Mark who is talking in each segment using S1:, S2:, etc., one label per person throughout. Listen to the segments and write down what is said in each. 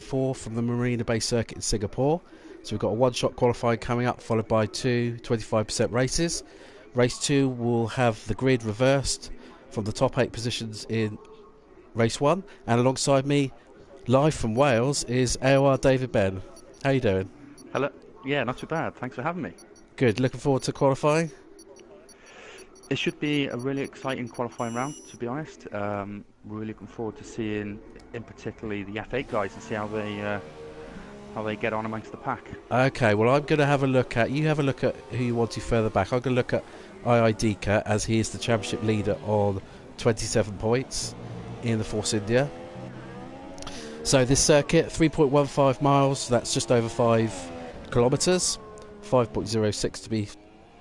S1: PS4 from the Marina Bay Circuit in Singapore. So we've got a one-shot qualifying coming up, followed by two 25% races. Race 2 will have the grid reversed from the top 8 positions in Race 1. And alongside me, live from Wales, is AOR David Ben. How you doing?
S2: Hello. Yeah, not too bad. Thanks for having me.
S1: Good. Looking forward to qualifying?
S2: It should be a really exciting qualifying round, to be honest. Really looking forward to seeing, in particularly, the F8 guys and see how they get on amongst the pack.
S1: Okay, well, I'm going to have a look at... You have a look at who you want to further back. I'm going to look at Dika, as he is the championship leader on 27 points in the Force India. So this circuit, 3.15 miles, that's just over 5 kilometres, 5.06 to be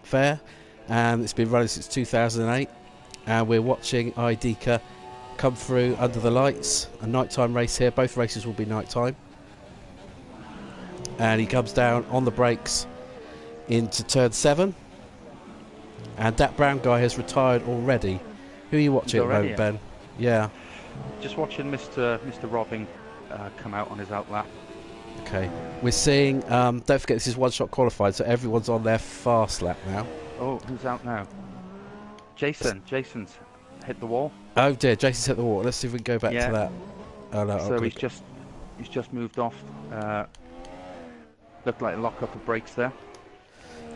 S1: fair, and it's been running since 2008, and we're watching Dika come through under the lights. A nighttime race here, both races will be nighttime, and he comes down on the brakes into turn 7, and that brown guy has retired already. Who are you watching at the moment, Ben? Yeah.
S2: Just watching Mr. Robbing come out on his outlap.
S1: Okay. We're seeing, don't forget this is one-shot qualified, so everyone's on their fast lap now.
S2: Oh, who's out now? Jason's hit the wall.
S1: Oh dear, Jason's hit the wall. Let's see if we can go back to that. Oh no.
S2: So he's just moved off. Looked like a lock-up of brakes there.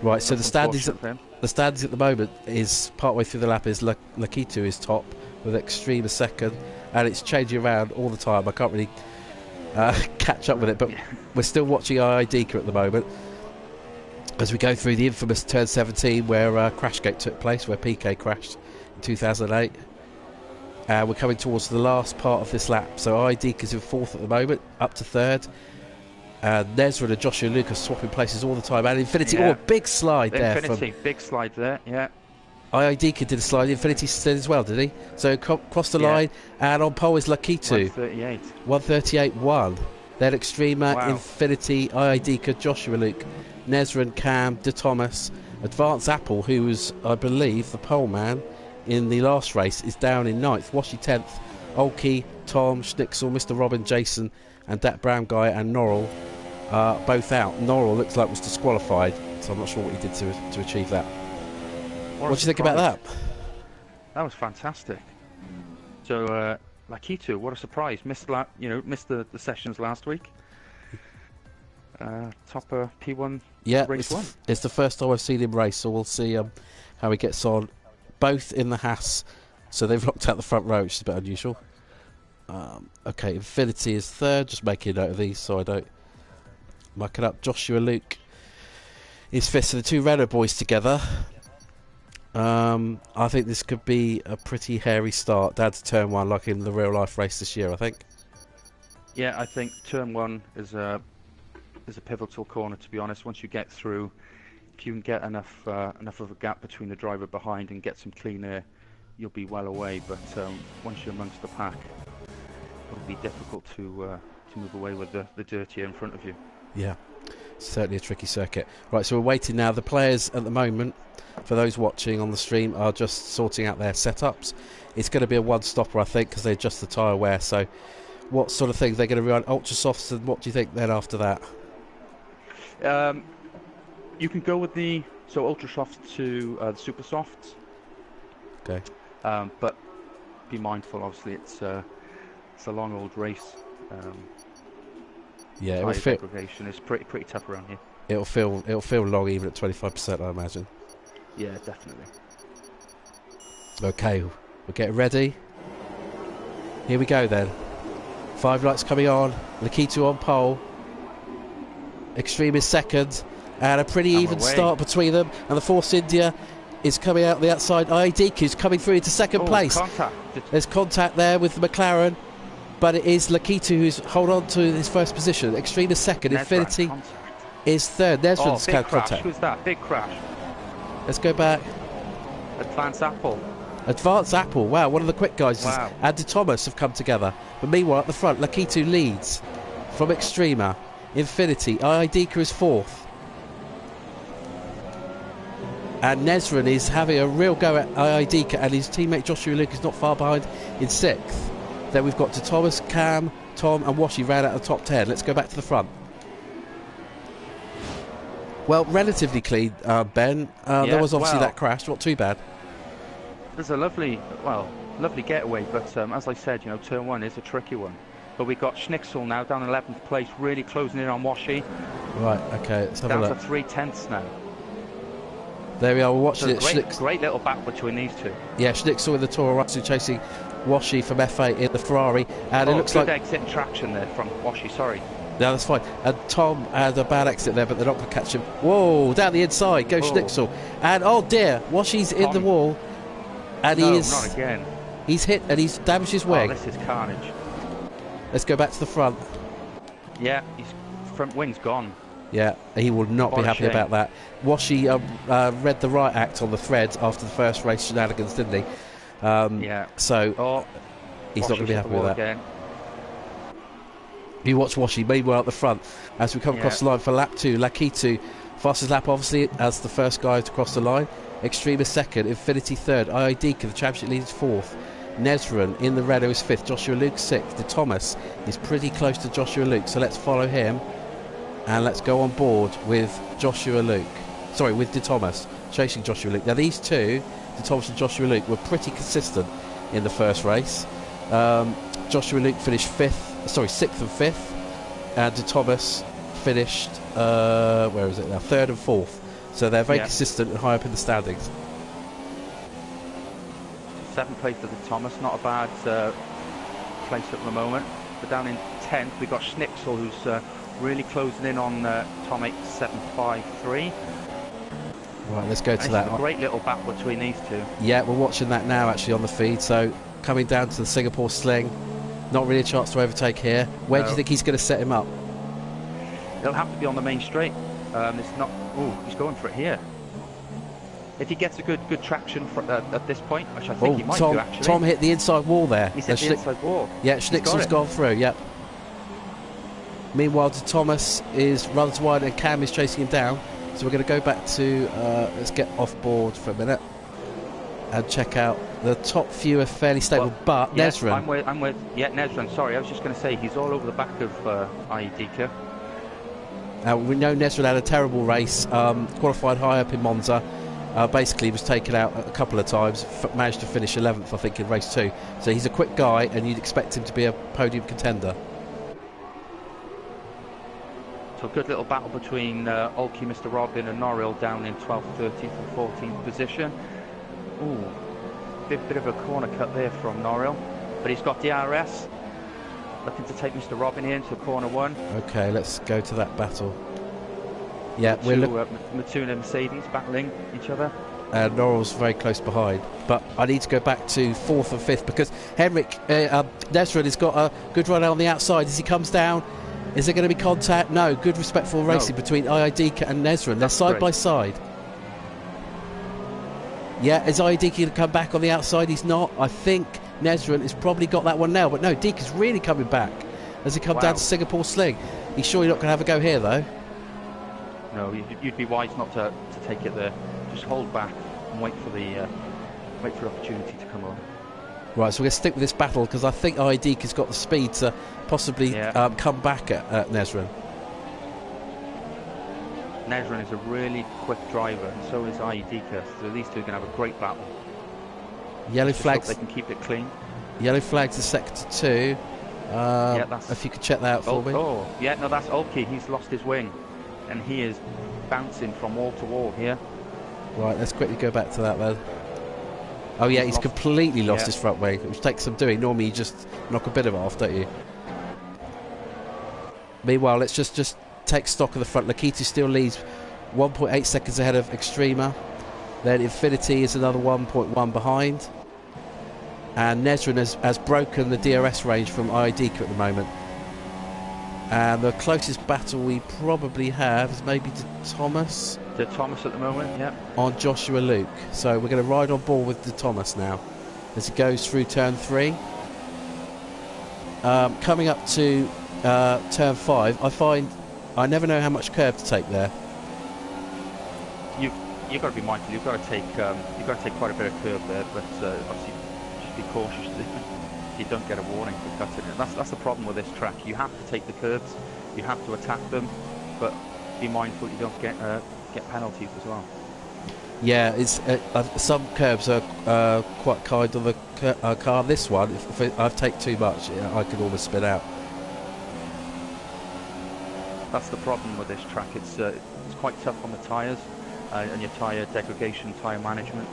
S1: Right, so the standings at the moment is partway through the lap is Lakitu is top with Extreme a second, and it's changing around all the time. I can't really catch up with it, but we're still watching Dika at the moment as we go through the infamous turn 17 where Crashgate took place, where PK crashed in 2008. And we're coming towards the last part of this lap. So Dika's in 4th at the moment, up to 3rd. And Nezra and Joshua Lucas swapping places all the time. And Infinity, a big slide there.
S2: Infinity, big slide there, yeah.
S1: Dika did a slide, Infinity did as well, did he? So crossed the line, and on pole is Lakitu. 138.1. Then Extrema, Infinity, Dika, Joshua Luke, Nezra and Cam, De Thomas. Advance Apple, who was, I believe, the pole man in the last race, is down in 9th. Washi 10th. Olkey, Tom, Schnicksel, Mr. Robin, Jason, and that brown guy and Norrell both out. Norrell looks like was disqualified, so I'm not sure what he did to achieve that. What do you think about that?
S2: That was fantastic. So, Lakitu, what a surprise! Missed the sessions last week. Topper P1 race 1.
S1: It's the first time I've seen him race, so we'll see how he gets on. Both in the Haas, so they've locked out the front row, which is a bit unusual. Okay, Infinity is 3rd. Just making a note of these so I don't muck it up. Joshua Luke is 5th. So the two Renault boys together. I think this could be a pretty hairy start down to turn 1, like in the real life race this year, I think.
S2: Yeah, I think turn 1 is a pivotal corner, to be honest. Once you get through, if you can get enough of a gap between the driver behind and get some clean air, you'll be well away. But once you're amongst the pack, it'll be difficult to move away with the dirty air in front of you. Yeah,
S1: certainly a tricky circuit. Right, so we're waiting now. The players at the moment, for those watching on the stream, are just sorting out their setups. It's going to be a one-stopper, I think, because they adjust the tyre wear. So what sort of things they're going to run? Ultra softs, and what do you think then after that?
S2: You can go with the ultra softs to the super softs.
S1: Okay.
S2: But be mindful, obviously, it's a long old race.
S1: Yeah, it will feel.
S2: Aggregation is pretty tough around here.
S1: It'll feel long even at 25%, I imagine.
S2: Yeah, definitely.
S1: Okay, we're getting ready. Here we go then. 5 lights coming on. Lakitu on pole. Extreme is 2nd. And a pretty even start between them. And the Force India is coming out the outside. Dika is coming through into 2nd place.
S2: Contact.
S1: There's contact there with the McLaren. But it is Lakitu who's hold on to his 1st position. Extreme is 2nd. Infinity is 3rd. Nezran's contact.
S2: Who's that? Big crash.
S1: Let's go back.
S2: Advance Apple.
S1: Wow, one of the quick guys.
S2: Wow.
S1: And De Thomas have come together. But meanwhile, at the front, Lakitu leads from Extrema. Infinity. Dika is 4th. And Nezran is having a real go at Dika, and his teammate Joshua Luke is not far behind in 6th. Then we've got to Thomas, Cam, Tom and Washi ran out of the top 10. Let's go back to the front. Well, relatively clean, Ben. There was obviously that crash. Not too bad.
S2: There's a lovely getaway, but as I said, you know, turn 1 is a tricky one. But we've got Schnicksel now down in 11th place, really closing in on Washi.
S1: Right, okay, let's have a look.
S2: Down to 3/10 now.
S1: There we are, we're watching
S2: so
S1: it.
S2: Great little battle between these two.
S1: Yeah, Schnicksel in the Toro Rosso chasing Washi from F8 in the Ferrari. And it looks
S2: good
S1: like
S2: exit traction there from Washi, sorry.
S1: No, that's fine. And Tom had a bad exit there, but they're not going to catch him. Whoa, down the inside, go Schnicksel. And oh dear, Washi's in the wall. And
S2: no,
S1: he is.
S2: Not again.
S1: He's hit and he's damaged his wing.
S2: Oh, this is carnage.
S1: Let's go back to the front.
S2: Yeah, his front wing's gone.
S1: Yeah, he will not be happy about that. Washi read the right act on the threads after the first race shenanigans, didn't he?
S2: Yeah.
S1: So he's not going to be happy with that.
S2: Again.
S1: You watch Washi, meanwhile at the front, as we come across the line for lap 2, Lakitu, fastest lap obviously as the first guy to cross the line. Extrema second, Infinity third, Iodika, the championship leads fourth. Nezran in the Renault is fifth, Joshua Luke sixth. De Thomas is pretty close to Joshua Luke, so let's follow him and let's go on board with Joshua Luke. Sorry, with De Thomas chasing Joshua Luke. Now these two, De Thomas and Joshua Luke, were pretty consistent in the first race. Joshua Luke finished sixth and fifth, and De Thomas finished where is it now? Third and fourth. So they're very consistent and high up in the standings.
S2: 7th place to De Thomas, not a bad place at the moment. But down in 10th, we've got Schnicksel, who's really closing in on Tom 8753.
S1: Right, let's go to that.
S2: A great little battle between these two.
S1: Yeah, we're watching that now actually on the feed. So coming down to the Singapore Sling, not really a chance to overtake here. Where do you think he's going to set him up?
S2: He'll have to be on the main straight. It's not. Oh, he's going for it here. If he gets a good traction at this point, which I think he might do actually.
S1: Tom hit the inside wall there.
S2: He's hit the inside wall.
S1: Yeah, Schnicksel's gone through. Yep. Meanwhile, De Thomas runs wide and Cam is chasing him down. So we're going to go back to let's get off board for a minute and check out the top few are fairly stable, but Nezran.
S2: I'm with Nezran. Sorry, I was just going to say he's all over the back of Iodika.
S1: We know Nezran had a terrible race, qualified high up in Monza. Basically was taken out a couple of times, managed to finish 11th I think in race 2, so he's a quick guy and you'd expect him to be a podium contender.
S2: So a good little battle between Olkey, Mr. Robin and Norrill down in 12th, 13th and 14th position. Ooh, bit of a corner cut there from Norrill, but he's got DRS looking to take Mr. Robin here into corner 1.
S1: Okay, let's go to that battle. Yeah, we're
S2: Matuna and Mercedes battling each other.
S1: Norrill's very close behind, but I need to go back to 4th and 5th because Henrik Nezran has got a good run on the outside. As he comes down, is there going to be contact? No, good respectful racing between Iodika and Nezran. They're side by side. Yeah, is Iodika going to come back on the outside? He's not. I think Nezran has probably got that one now, but no, Dika's really coming back as he comes down to Singapore Sling. He's sure you're not going to have a go here though?
S2: No, you'd be wise not to take it there. Just hold back and wait for the opportunity to come on. Right,
S1: so we're going to stick with this battle because I think Iodika's got the speed to possibly come back at Nezran.
S2: Nezran is a really quick driver, and so is Iodika. So these two are going to have a great battle.
S1: Yellow flags.
S2: They can keep it clean.
S1: Yellow flags to sector 2. If you could check that out for me.
S2: Oh, yeah, no, that's Olkey. He's lost his wing. And he is bouncing from wall to wall here.
S1: Right, let's quickly go back to that then. Oh yeah, he's completely lost his front wing, which takes some doing. Normally you just knock a bit of it off, don't you? Meanwhile, let's just take stock of the front. Lakitu still leads 1.8 seconds ahead of Extrema. Then Infinity is another 1.1 behind. And Nezran has broken the DRS range from Iodika at the moment. And the closest battle we probably have is maybe De Thomas.
S2: De Thomas at the moment, yeah.
S1: On Joshua Luke. So we're going to ride on board with De Thomas now as he goes through turn 3. Coming up to turn 5, I find I never know how much curve to take there.
S2: You've got to be mindful. You've got to take quite a bit of curve there, but obviously just be cautious. you don't get a warning for cutting it. That's the problem with this track. You have to take the curbs, you have to attack them, but be mindful you don't get penalties as well.
S1: Yeah, it's some curbs are quite kind of the car. This one, if I take too much, I could almost spin out.
S2: That's the problem with this track. It's quite tough on the tyres and your tyre degradation, tyre management.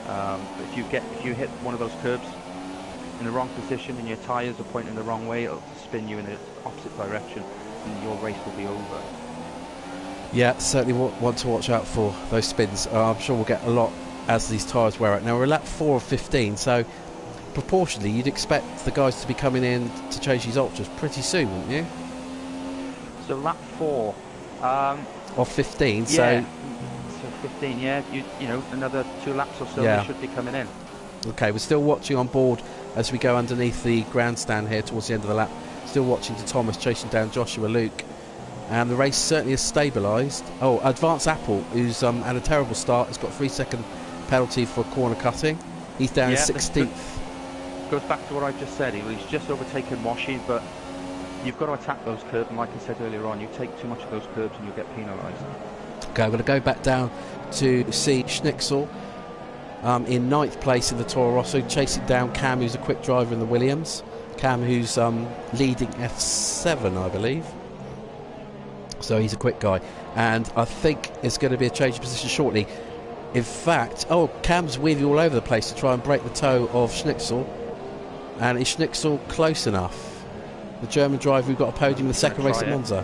S2: But if you hit one of those curbs in the wrong position and your tyres are pointing the wrong way, it'll spin you in the opposite direction, and your race will be over.
S1: Yeah, certainly want to watch out for those spins. I'm sure we'll get a lot as these tyres wear out. Now we're at lap 4 of 15, so proportionally you'd expect the guys to be coming in to change these ultras pretty soon, wouldn't you?
S2: So lap 4
S1: of 15.
S2: Yeah, so 15. Yeah, you know, another 2 laps or so,
S1: yeah.
S2: They should be coming in.
S1: Okay, we're still watching on board as we go underneath the grandstand here towards the end of the lap. Still watching to Thomas chasing down Joshua Luke. And the race certainly has stabilised. Oh, Advance Apple, who's had a terrible start, has got a 3-second penalty for corner cutting. He's down in 16th.
S2: Goes back to what I just said. He's just overtaken Washi, but you've got to attack those curbs. And like I said earlier on, you take too much of those curbs and you'll get penalised.
S1: Okay, I'm going to go back down to see Schnitzel in 9th place in the Toro Rosso, chasing down Cam, who's a quick driver in the Williams. Cam, who's leading F7, I believe. So he's a quick guy, and I think it's going to be a change of position shortly. In fact, Cam's weaving all over the place to try and break the toe of Schnitzel, and is Schnitzel close enough? The German driver who got a podium in the second race at Monza.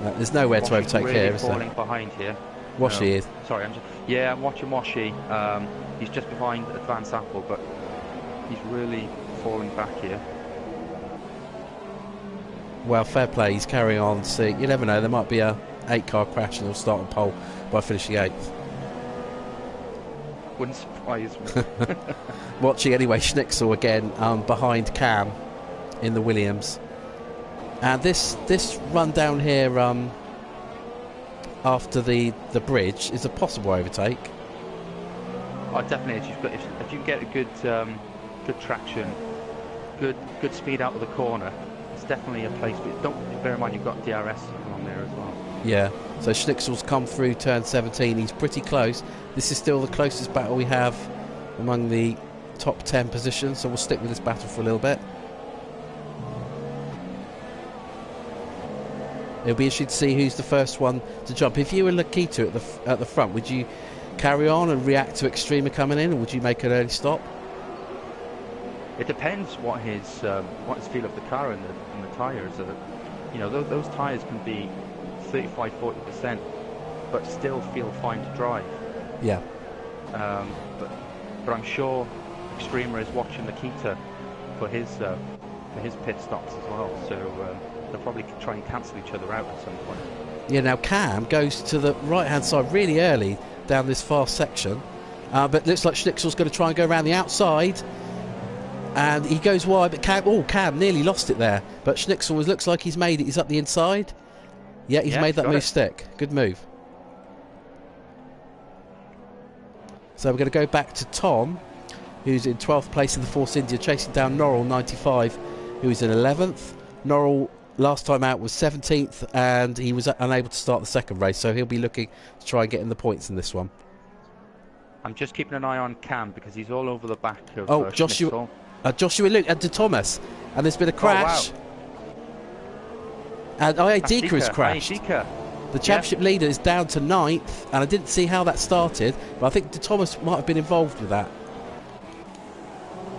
S1: There's nowhere to overtake
S2: really
S1: here, is there?
S2: Falling behind here.
S1: Washi is.
S2: Sorry, I'm watching Washi. He's just behind Advance Apple, but he's really falling back here.
S1: Well, fair play, he's carrying on. See, you never know, there might be a 8-car crash and he'll start on pole by finishing 8th.
S2: Wouldn't surprise me.
S1: Watching anyway, Schnitzel again behind Cam in the Williams. And this run down here after the bridge is a possible overtake.
S2: Oh, definitely. If you can get a good traction, good speed out of the corner, it's definitely a place. But don't bear in mind you've got DRS along there as well.
S1: Yeah. So Schnitzel's come through turn 17. He's pretty close. This is still the closest battle we have among the top 10 positions. So we'll stick with this battle for a little bit. It'll be interesting to see who's the first one to jump. If you were Lakito at the front, would you carry on and react to Extrema coming in, or would you make an early stop?
S2: It depends what his feel of the car and the tyres. You know, those tyres can be 35-40%, but still feel fine to drive.
S1: Yeah.
S2: But I'm sure Extrema is watching Nikita for his pit stops as well. So they'll probably try and cancel each other out at some point.
S1: Yeah. Now Cam goes to the right-hand side really early down this fast section, but looks like Schnitzel's going to try and go around the outside. And he goes wide, but Cam nearly lost it there. But Schnitzel looks like he's made it. He's up the inside. Yeah, he's made that move stick. Good move. So we're going to go back to Tom, who's in 12th place in the Force India, chasing down Norrell, 95, who's in 11th. Norrell, last time out, was 17th, and he was unable to start the second race, so he'll be looking to try and get in the points in this one. I'm
S2: just keeping an eye on Cam, because he's all over the back of
S1: Joshua Luke and to Thomas, and there's been a crash.
S2: Oh, wow.
S1: And Ayadika has crashed.
S2: Ayadika.
S1: The championship leader is down to 9th, and I didn't see how that started, but I think De Thomas might have been involved with that.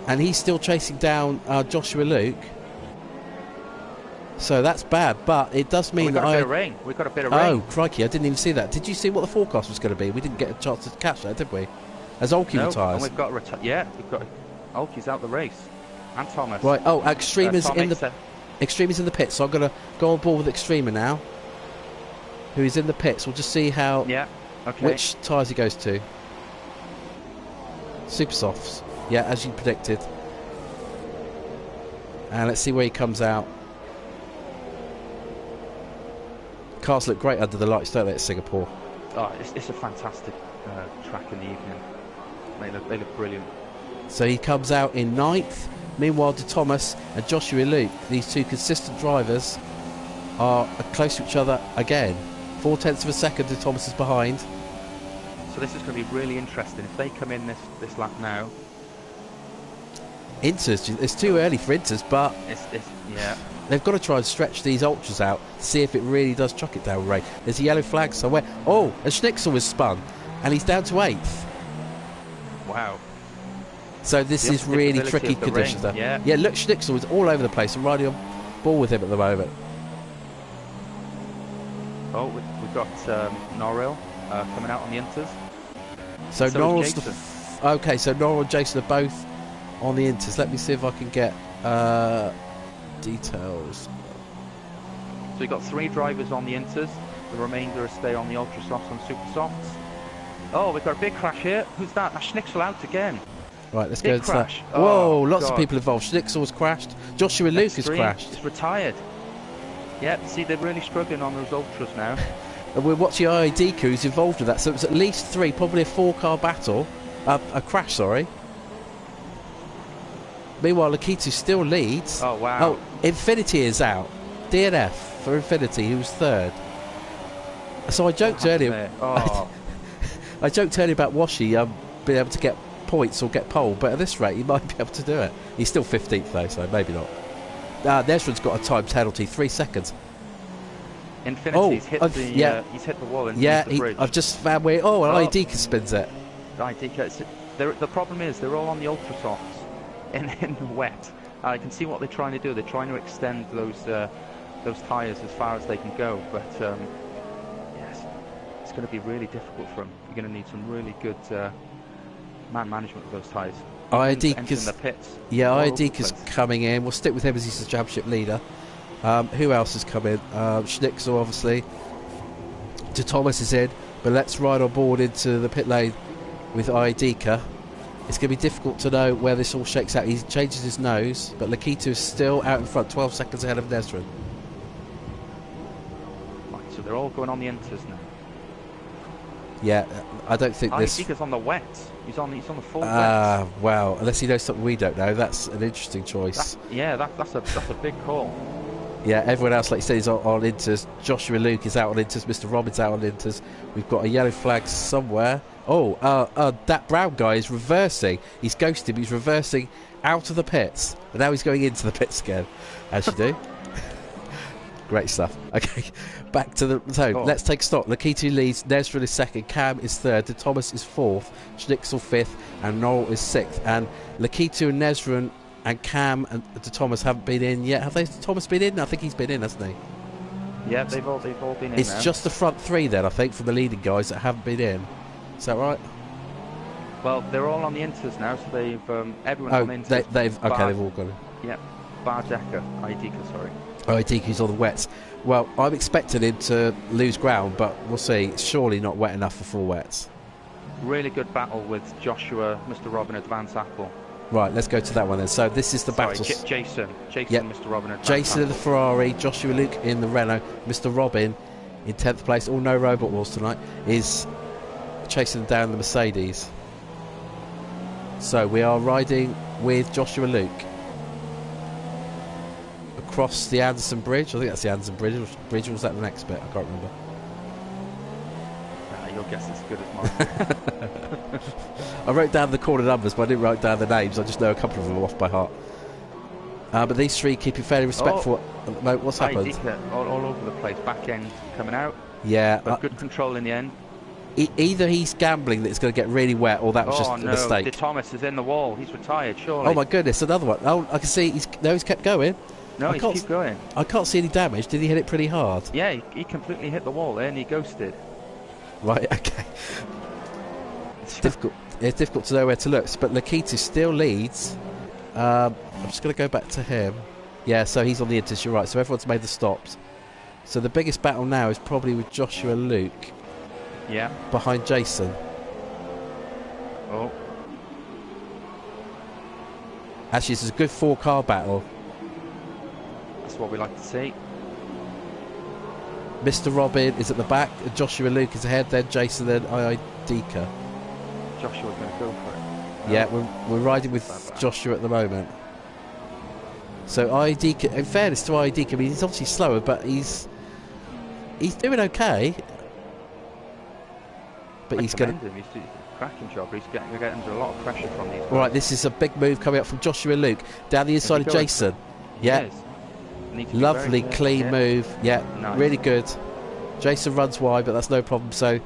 S1: And he's still chasing down Joshua Luke. So that's bad, but it does mean that
S2: we've got a bit of rain.
S1: Oh, crikey, I didn't even see that. Did you see what the forecast was going to be? We didn't get a chance to catch that, did we? As Olkey retires.
S2: And we've got Olkey's out the race. And Thomas.
S1: Right, Extrema's in the pits, so I'm going to go on board with Extrema now, who is in the pits. We'll just see how which tyres he goes to. Super softs, yeah, as you predicted. And let's see where he comes out. Cars look great under the lights, don't they, at Singapore?
S2: Oh, it's a fantastic track in the evening. They look brilliant.
S1: So he comes out in 9th. Meanwhile, De Thomas and Joshua Luke, these two consistent drivers, are close to each other again. 0.4 of a second, De Thomas is behind.
S2: So this is going to be really interesting. If they come in this lap now...
S1: Inters, it's too early for Inters, but
S2: yeah.
S1: they've got to try and stretch these ultras out to see if it really does chuck it down, Ray. There's a yellow flag somewhere. Oh, and Schnitzel was spun, and he's down to 8th.
S2: Wow.
S1: So this is really tricky conditions.
S2: Yeah,
S1: look, Schnitzel is all over the place. I'm riding on ball with him at the moment.
S2: Oh, we've got Norrell coming out on the Inters.
S1: So Norrell's okay, so Norrell and Jason are both on the Inters. Let me see if I can get details.
S2: So we've got 3 drivers on the Inters. The remainder stay on the Ultra Softs and Super Softs. Oh, we've got a big crash here. Who's that? Schnitzel out again.
S1: Right, let's go to that.
S2: Oh,
S1: whoa, lots of people involved. Schnitzel has crashed. Joshua Luke has crashed.
S2: He's retired. Yep, see, they're really struggling on those Ultras now.
S1: And we're watching IID who's involved with that. So it's at least 3, probably a 4-car battle. A crash, sorry. Meanwhile, Lakitu still leads.
S2: Oh, wow.
S1: Oh, Infinity is out. DNF for Infinity, who's 3rd. So I joked earlier.
S2: Oh.
S1: I joked earlier about Washi being able to get points or get pole, but at this rate he might be able to do it. He's still 15th though, so maybe not. Nesron's got a time penalty, 3 seconds.
S2: Infinity's hit he's hit the wall and the bridge.
S1: I've just found where. Oh, an IDK spins it.
S2: The problem is they're all on the Ultra Softs in the wet. I can see what they're trying to do. They're trying to extend those tyres as far as they can go, but yes, it's going to be really difficult for them. You're going to need some really good man management of those tyres.
S1: IID is coming in. We'll stick with him as he's the championship leader. Who else has come in? Schnitzel, obviously. De Thomas is in, but let's ride on board into the pit lane with IID. It's going to be difficult to know where this all shakes out. He changes his nose, but Lakitu is still out in front, 12 seconds ahead of Nesron.
S2: Right, so they're all going on the Inters now.
S1: Yeah, I don't think this...
S2: IID's on the wet. He's on the full wet.
S1: Wow, unless he knows something we don't know. That's an interesting choice.
S2: That's a big call.
S1: Yeah, everyone else, like you said, is on Inters. Joshua Luke is out on Inters. Mr. Robbins out on Inters. We've got a yellow flag somewhere. Oh, that brown guy is reversing. He's ghosted, but he's reversing out of the pits. But now he's going into the pits again, as you do. Great stuff. Okay, back to the... So, let's take stock. Lakitu leads, Nesron is 2nd, Cam is 3rd, De Thomas is 4th, Schnitzel 5th, and Norrell is 6th. And Lakitu and Nesron and Cam and De Thomas haven't been in yet. Have they? De Thomas been in? I think he's been in, hasn't he?
S2: Yeah, they've all been in.
S1: It's
S2: now.
S1: Just the front 3 then, I think, from the leading guys that haven't been in. Is that right?
S2: Well, they're all on the Inters now, so they've everyone's on the Inters.
S1: They've all gone.
S2: Yeah, bar Decker, IDK, sorry.
S1: IDK's on the wets. Well, I'm expecting him to lose ground, but we'll see. It's surely not wet enough for full wets.
S2: Really good battle with Joshua, Mr. Robin, Advance Apple.
S1: Right, let's go to that one then. So this is the battle.
S2: Jason,
S1: yep.
S2: Mr. Robin, Advance
S1: Jason
S2: Apple.
S1: in the Ferrari, Joshua Luke in the Renault, Mr. Robin in 10th place. All no robot wars tonight is chasing down the Mercedes. So we are riding with Joshua Luke across the Anderson Bridge. I think that's the Anderson Bridge, or was that the next bit? I can't remember.
S2: Your guess is as good as mine.
S1: I wrote down the corner numbers, but I didn't write down the names. I just know a couple of them off by heart. But these 3 keep you fairly respectful at the moment. What's happened?
S2: All over the place. Back end coming out.
S1: Yeah.
S2: But good control in the end.
S1: Either he's gambling that it's going to get really wet, or that was just a mistake.
S2: De Thomas is in the wall. He's retired, surely.
S1: Oh my goodness, another one. Oh, I can see he's kept going.
S2: No, he's kept going.
S1: I can't see any damage. Did he hit it pretty hard?
S2: Yeah, he completely hit the wall there and he ghosted.
S1: Right, okay. It's difficult to know where to look, but Lakitu still leads. I'm just going to go back to him. Yeah, so he's on the Inters, you're right. So everyone's made the stops. So the biggest battle now is probably with Joshua Luke.
S2: Yeah.
S1: Behind Jason.
S2: Oh.
S1: Actually, this is a good 4-car battle.
S2: That's what we like to see.
S1: Mr. Robin is at the back, Joshua Luke is ahead, then Jason, then IIDK.
S2: Joshua's going to go for it.
S1: Yeah, we're riding with Joshua at the moment. So IED, in fairness to IED, I mean, he's obviously slower, but he's doing okay. But he's going to...
S2: He's doing a cracking job. He's getting under a lot of pressure from these guys.
S1: Right, this is a big move coming up from Joshua and Luke. Down the inside of Jason. Yeah. Lovely, clean move. Yeah, nice. Really good. Jason runs wide, but that's no problem. So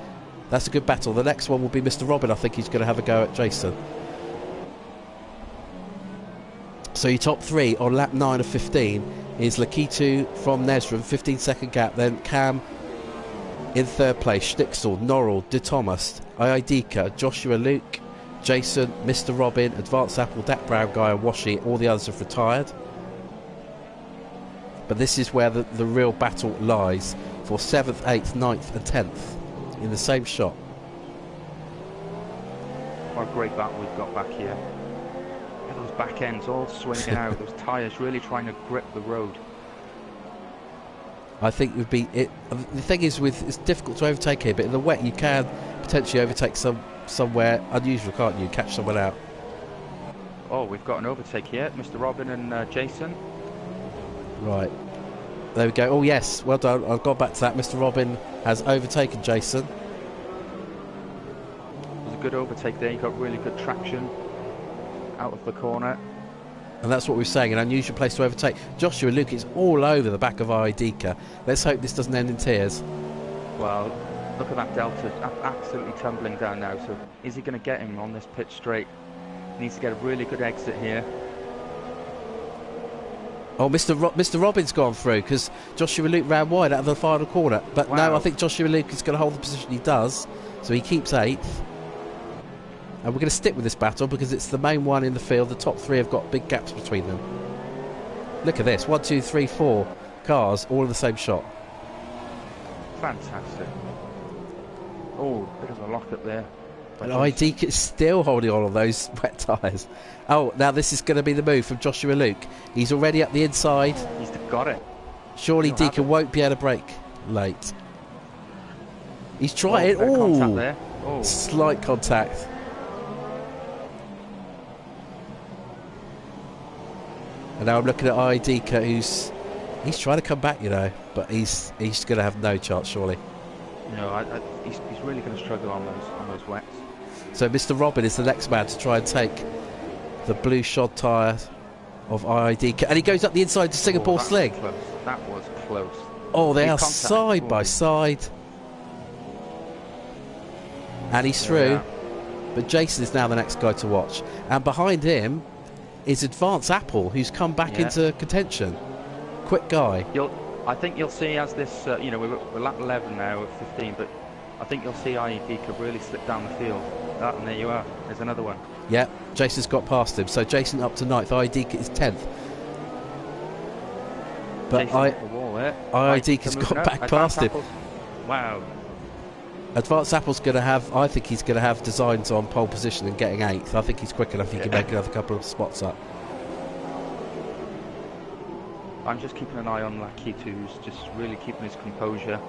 S1: that's a good battle. The next one will be Mr. Robin. I think he's going to have a go at Jason. So your top three on lap 9 of 15 is Lakitu from Nesrum, 15-second gap. Then Cam in third place, Schnitzel, Norrell, De Thomas, Iidika, Joshua, Luke, Jason, Mr. Robin, Advanced Apple, Dak Brown Guy and Washi. All the others have retired. But this is where the real battle lies for 7th, 8th, 9th and 10th in the same shot.
S2: What a great battle we've got back here. Look at those back ends all swinging out, those tyres really trying to grip the road.
S1: I think it would be... the thing is, it's difficult to overtake here, but in the wet you can potentially overtake somewhere unusual, can't you? Catch someone out.
S2: Oh, we've got an overtake here. Mr. Robin and Jason.
S1: Right. There we go. Oh, yes. Well done. I've got back to that. Mr. Robin has overtaken Jason.
S2: It was a good overtake there. He got really good traction out of the corner.
S1: And that's what we're saying, an unusual place to overtake. Joshua Luke is all over the back of Iidika. Let's hope this doesn't end in tears.
S2: Well, look at that Delta absolutely tumbling down now. So is he going to get him on this pitch straight? Needs to get a really good exit here.
S1: Oh, Mr. Robin's gone through because Joshua Luke ran wide out of the final corner. But no, I think Joshua Luke is going to hold the position he does. So he keeps 8th. And we're going to stick with this battle because it's the main one in the field. The top three have got big gaps between them. Look at this. 1, 2, 3, 4 cars all in the same shot.
S2: Fantastic. Oh, bit of a lock-up there.
S1: And Iidika is still holding on those wet tyres. Oh, now this is going to be the move from Joshua Luke. He's already up the inside.
S2: He's got it.
S1: Surely Deacon won't be able to brake late. He's trying. Oh, slight contact. And now I'm looking at Iidika, he's trying to come back, you know, but he's going to have no chance, surely.
S2: No, he's really going to struggle on those wets.
S1: So Mr. Robin is the next man to try and take the blue shod tyre of Iidika, and he goes up the inside to Singapore Sling.
S2: That was close.
S1: Oh, they are side by side, and he's through. But Jason is now the next guy to watch, and behind him is Advanced Apple, who's come back into contention. Quick guy.
S2: I think you'll see as this, you know, we're lap 11 now of 15, but I think you'll see Iidika really slip down the field. And there you are. There's another one.
S1: Yeah, Jason's got past him. So Jason up to 9th. Iidika is 10th. But Iidika's got back past him.
S2: Wow.
S1: Advanced Apple's going to have, I think he's going to have designs on pole position and getting 8th. I think he's quick enough. He can make another couple of spots up.
S2: I'm just keeping an eye on Lakitu, who's just really keeping his composure.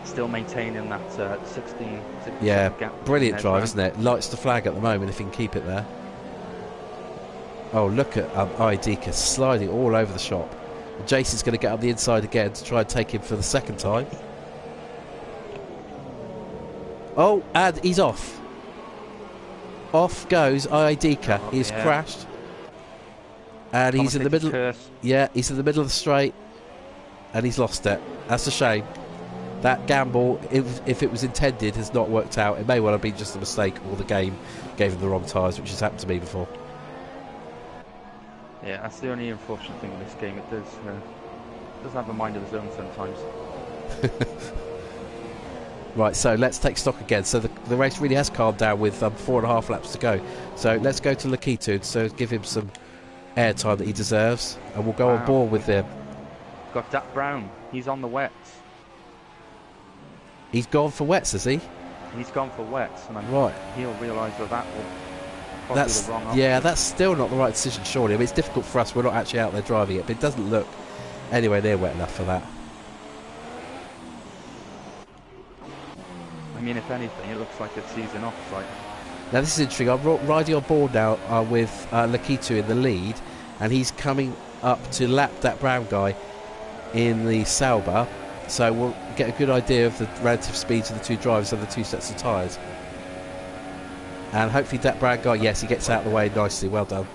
S2: Still maintaining that 16 gap.
S1: Brilliant drive, isn't it? Lights the flag at the moment if he can keep it there. Oh, look at Iidika sliding all over the shop. And Jason's going to get up the inside again to try and take him for the second time. Oh, and he's off. Off goes Iidika. He's crashed. And he's in the middle. Yeah, he's in the middle of the straight. And he's lost it. That's a shame. That gamble, if it was intended, has not worked out. It may well have been just a mistake, or the game gave him the wrong tyres, which has happened to me before.
S2: Yeah, that's the only unfortunate thing in this game. It does have a mind of its own sometimes.
S1: Right, so let's take stock again. So the race really has calmed down with 4.5 laps to go. So let's go to Lakitu, so give him some airtime that he deserves, and we'll go on board with him.
S2: Got Dak Brown. He's on the wets.
S1: He's gone for wets, has he?
S2: He's gone for wets, and he'll realise that will probably be the wrong option.
S1: Yeah, that's still not the right decision, surely. I mean, it's difficult for us. We're not actually out there driving it, but it doesn't look anywhere near wet enough for that.
S2: I mean, if anything, it looks like it's easing off. Like
S1: Now this is interesting. I'm riding on board now with Lakitu in the lead, and he's coming up to lap that brown guy in the Sauber, so we'll get a good idea of the relative speeds of the two drivers and the two sets of tyres. And hopefully that brown guy, yes, he gets out of the way nicely. Well done.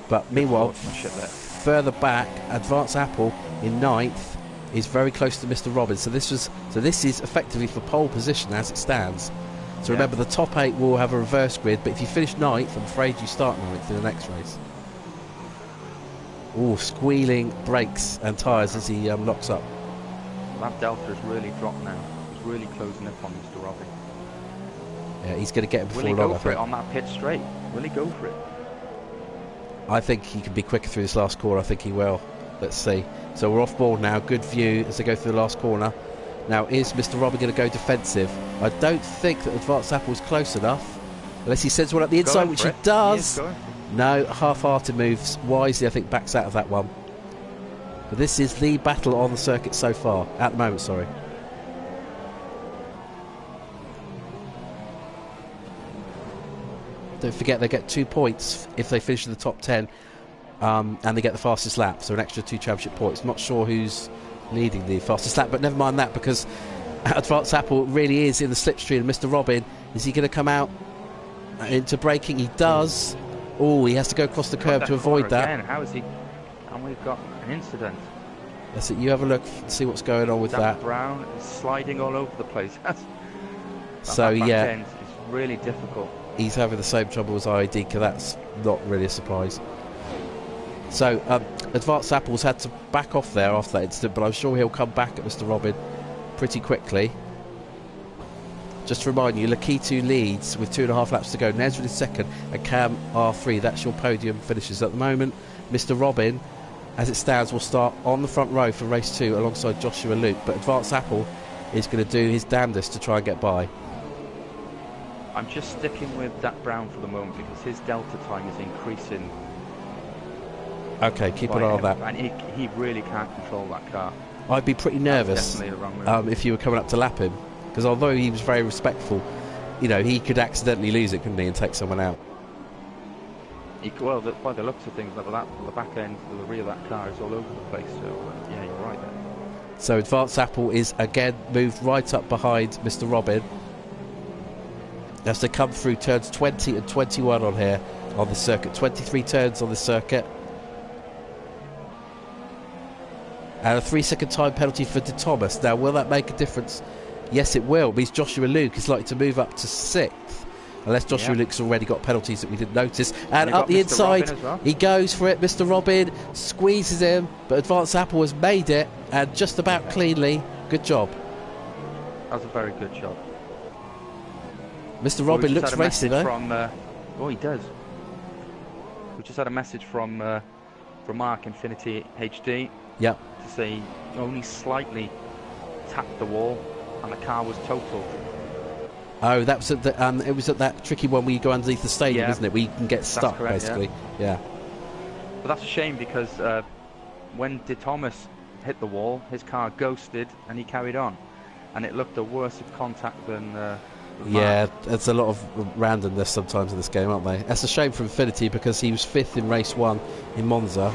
S1: But meanwhile, further back, Advanced Apple in 9th is very close to Mr. Robbins. So this is effectively for pole position as it stands. So remember, the top 8 will have a reverse grid, but if you finish 9th, I'm afraid you start 9th in the next race. Oh, squealing brakes and tyres as he locks up.
S2: That delta has really dropped now. He's really closing up on Mr. Robbins.
S1: Yeah, he's going to get him before
S2: long.
S1: Will
S2: he go for it on that pit straight? Will he go for it?
S1: I think he can be quicker through this last corner. I think he will. Let's see. So we're off board now. Good view as they go through the last corner. Now, is Mr. Robin going to go defensive? I don't think that Advanced Apple is close enough. Unless he sends one up the inside, which he does. No, half-hearted moves. Wisely, I think, backs out of that one. But this is the battle on the circuit so far. At the moment, sorry. Don't forget they get 2 points if they finish in the top 10 and they get the fastest lap, so an extra 2 championship points. Not sure who's leading the fastest lap, but never mind that, because Advanced Apple really is in the slipstream. Mr. Robin, is he going to come out into braking? He does. Oh, he has to go across the curb to avoid that.
S2: Again. How is he? And we've got an incident.
S1: That's it. You have a look, see what's going on with that.
S2: Brown is sliding all over the place.
S1: So yeah,
S2: end is really difficult.
S1: He's having the same trouble as IAD, that's not really a surprise. So Advanced Apple's had to back off there after that incident, but I'm sure he'll come back at Mr. Robin pretty quickly. Just to remind you, Lakitu leads with 2.5 laps to go. Nezra is second and Cam R3. That's your podium finishes at the moment. Mr. Robin, as it stands, will start on the front row for race 2 alongside Joshua Luke, but Advanced Apple is going to do his damnedest to try and get by.
S2: I'm just sticking with Dak Brown for the moment because his delta time is increasing.
S1: Okay, keep an eye on that.
S2: And he really can't control that car.
S1: I'd be pretty nervous if you were coming up to lap him, because although he was very respectful, you know, he could accidentally lose it, couldn't he, and take someone out.
S2: Well, by the looks of things, the back end, the rear of that car is all over the place, so yeah, you're right there.
S1: So Advanced Apple is again moved right up behind Mr. Robin as they come through turns 20 and 21 on here on the circuit. 23 turns on the circuit. And a 3-second time penalty for De Thomas. Now, will that make a difference? Yes, it will. It means Joshua Luke is likely to move up to 6th. Unless Joshua Luke's already got penalties that we didn't notice. And up the inside, he goes for it. Mr. Robin squeezes him, but Advanced Apple has made it, and just about cleanly. Good job.
S2: That was a very good job.
S1: Mr. Robin looks racing, though.
S2: Oh, he does. We just had a message from Mark Infinity HD.
S1: Yep.
S2: To say only slightly tapped the wall, and the car was totaled.
S1: Oh, that was at the, it was at that tricky one where you go underneath the stadium, isn't it? Where you can get stuck, correct, basically. Yeah.
S2: But that's a shame because when De Thomas hit the wall, his car ghosted and he carried on, and it looked a worse of contact than.
S1: Yeah, there's a lot of randomness sometimes in this game, aren't they? That's a shame for Infinity because he was 5th in race 1 in Monza.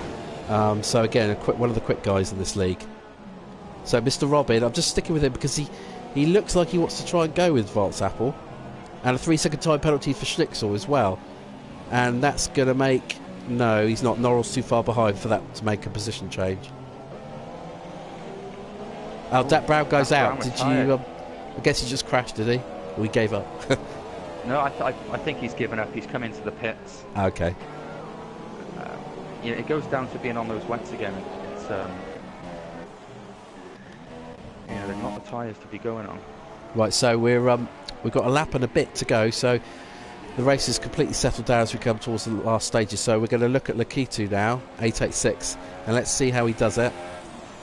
S1: So again, one of the quick guys in this league. So Mr. Robin, I'm just sticking with him because he looks like he wants to try and go with Advanced Apple, and a 3-second time penalty for Schnitzel as well, and that's going to make he's not. Norrell's too far behind for that to make a position change. Oh, Dak Brown goes out. Did you? I guess he just crashed, did he? Or he gave up?
S2: No, I think he's given up. He's come into the pits.
S1: Okay.
S2: It goes down to being on those wets again. It's they're not the tyres to be going on.
S1: Right, so we've got a lap and a bit to go, so the race is completely settled down as we come towards the last stages. So we're going to look at Lakitu now, 886, and let's see how he does it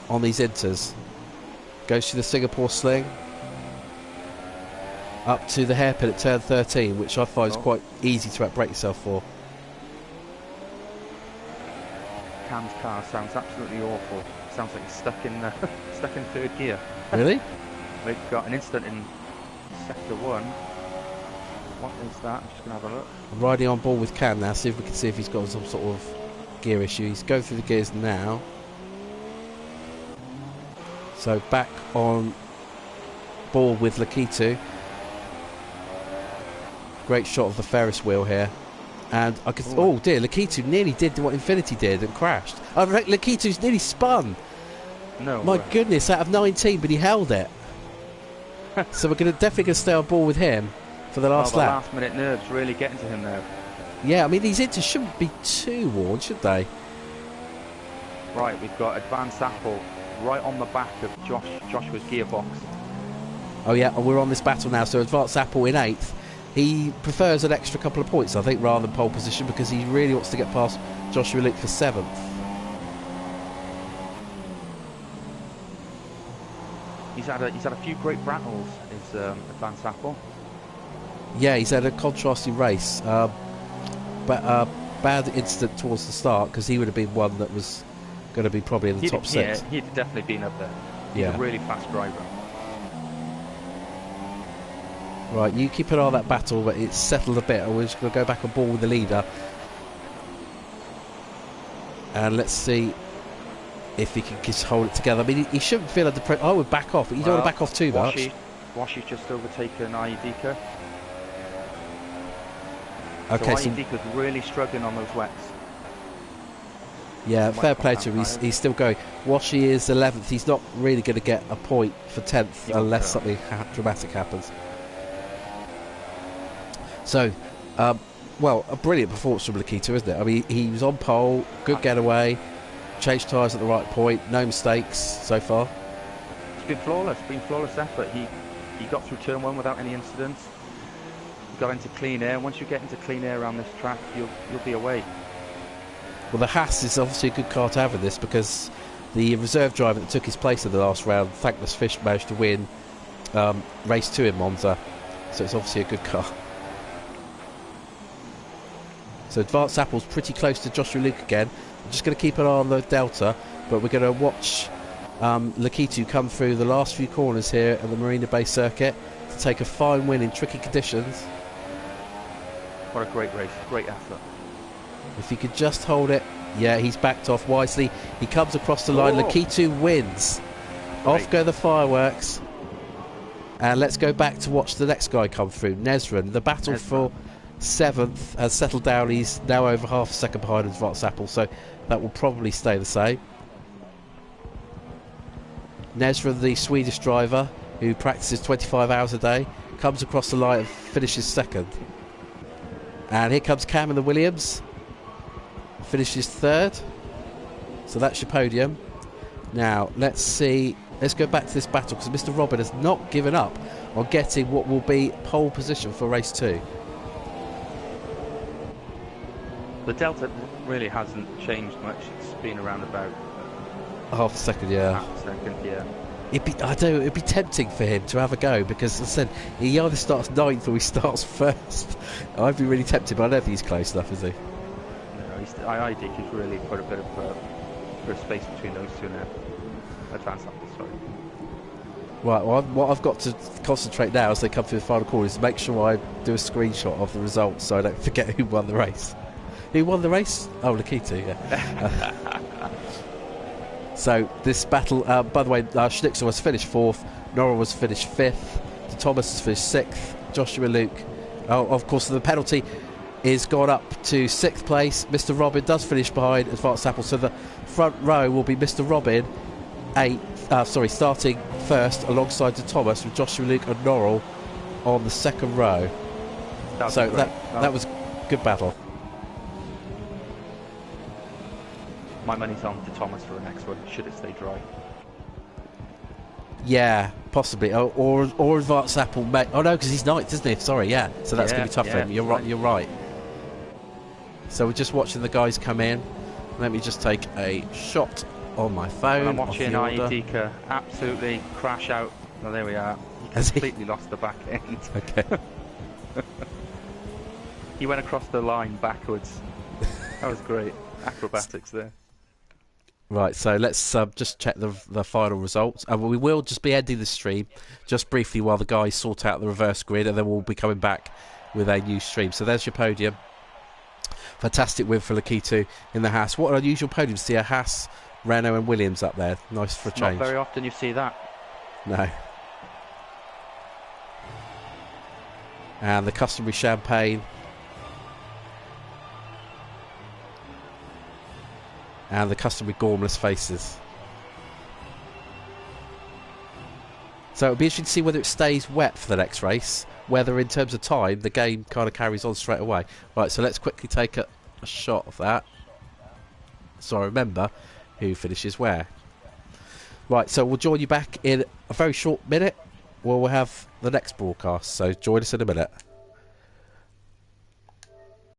S1: on these inters. Goes to the Singapore sling, up to the hairpin at turn 13, which I find is quite easy to outbrake yourself for.
S2: Cam's car sounds absolutely awful. Sounds like he's stuck in third gear.
S1: Really?
S2: We've got an incident in sector 1. What is that? I'm just going to have a look.
S1: I'm riding on board with Cam now, see if we can see if he's got some sort of gear issue. He's going through the gears now. So back on board with Lakitu. Great shot of the Ferris wheel here. And I could... Oh dear, Lakitu nearly did what Infinity did and crashed. I reckon Lakitu's nearly spun.
S2: No.
S1: My goodness, out of 19, but he held it. So we're definitely going to stay on board with him for the last lap.
S2: The last minute nerves really getting to him now.
S1: Yeah, I mean, these inters shouldn't be too worn, should they?
S2: Right, we've got Advanced Apple right on the back of Joshua's gearbox.
S1: Oh yeah, and we're on this battle now, so Advanced Apple in 8th. He prefers an extra couple of points, I think, rather than pole position, because he really wants to get past Joshua Luke for 7th.
S2: He's had a few great battles, is Advanced Apple.
S1: Yeah, he's had a contrasting race. But bad incident towards the start, because he would have been one that was going to be probably in the top 6.
S2: Yeah, he'd definitely been up there. He's a really fast driver.
S1: Right, you keep an eye on that battle, but it's settled a bit, and we're just going to go back on board with the leader. And let's see if he can just hold it together. I mean, he shouldn't feel under pressure. I would back off, but you don't want to back off too much.
S2: Washi's just overtaken Ayadika.
S1: Okay,
S2: so Ayadika's really struggling on those wets.
S1: Yeah, fair play to him. He's still going. Washi is 11th. He's not really going to get a point for 10th unless something dramatic happens. So, well, a brilliant performance from Lakitu, isn't it? I mean, he was on pole, good getaway, changed tyres at the right point, no mistakes so far.
S2: It's been flawless effort. He got through turn 1 without any incidents. He got into clean air. Once you get into clean air around this track, you'll be away.
S1: Well, the Haas is obviously a good car to have in this, because the reserve driver that took his place in the last round, Thankless Fish, managed to win race 2 in Monza. So it's obviously a good car. So Advanced Apple's pretty close to Joshua Luke again. I'm just going to keep an eye on the Delta, but we're going to watch Lakitu come through the last few corners here at the Marina Bay circuit to take a fine win in tricky conditions.
S2: What a great race, great effort.
S1: If he could just hold it. Yeah, he's backed off wisely. He comes across the line. Lakitu wins. Great. Off go the fireworks. And let's go back to watch the next guy come through, Nezran. The battle for 7th has settled down. He's now over half a second behind Advanced Apple, so that will probably stay the same. Nezran, the Swedish driver who practices 25 hours a day, comes across the line and finishes 2nd. And here comes Cam in the Williams, finishes 3rd. So that's your podium. Now let's see, let's go back to this battle, because Mr. Robin has not given up on getting what will be pole position for race 2.
S2: The Delta really hasn't changed much. It's been around about
S1: half a second, yeah.
S2: Half a second, yeah.
S1: It'd be tempting for him to have a go, because as I said, he either starts 9th or he starts 1st. I'd be really tempted, but I don't think he's close enough, is he?
S2: No, I think he's really put a bit of space between those two now. Advanced Apple, sorry.
S1: Right, well, what I've got to concentrate now as they come through the final corner is to make sure I do a screenshot of the results so I don't forget who won the race. Who won the race? Oh, Lakitu, yeah. So this battle, by the way, Schnitzer was finished 4th, Nora was finished 5th, Thomas has finished 6th, Joshua Luke, of course the penalty is gone up to 6th place. Mr. Robin does finish behind Advanced Apple, so the front row will be Mr. Robin starting 1st alongside Thomas, with Joshua Luke and Norrell on the 2nd row. So that was a good battle.
S2: My money's on to Thomas for the next one, should it stay dry.
S1: Yeah, possibly. Or Advanced Apple. Oh no, because he's 9th, isn't he? Sorry, yeah. So that's going to be tough for him. You're right. You're right. So we're just watching the guys come in. Let me just take a shot on my phone.
S2: I'm watching Ayadika absolutely crash out. Oh, there we are. He completely lost the back end.
S1: Okay.
S2: He went across the line backwards. That was great. Acrobatics there.
S1: Right, so let's just check the final results. We will just be ending the stream just briefly while the guys sort out the reverse grid, and then we'll be coming back with a new stream. So there's your podium. Fantastic win for Lakitu in the Haas. What an unusual podium to see a Haas, Renault and Williams up there. Nice for a change.
S2: Not very often you see that.
S1: No. And the customary champagne. And the customary gormless faces. So it'll be interesting to see whether it stays wet for the next race. Whether in terms of time the game kind of carries on straight away. Right, so let's quickly take a shot of that, so I remember who finishes where. Right, so we'll join you back in a very short minute where we'll have the next broadcast, so join us in a minute.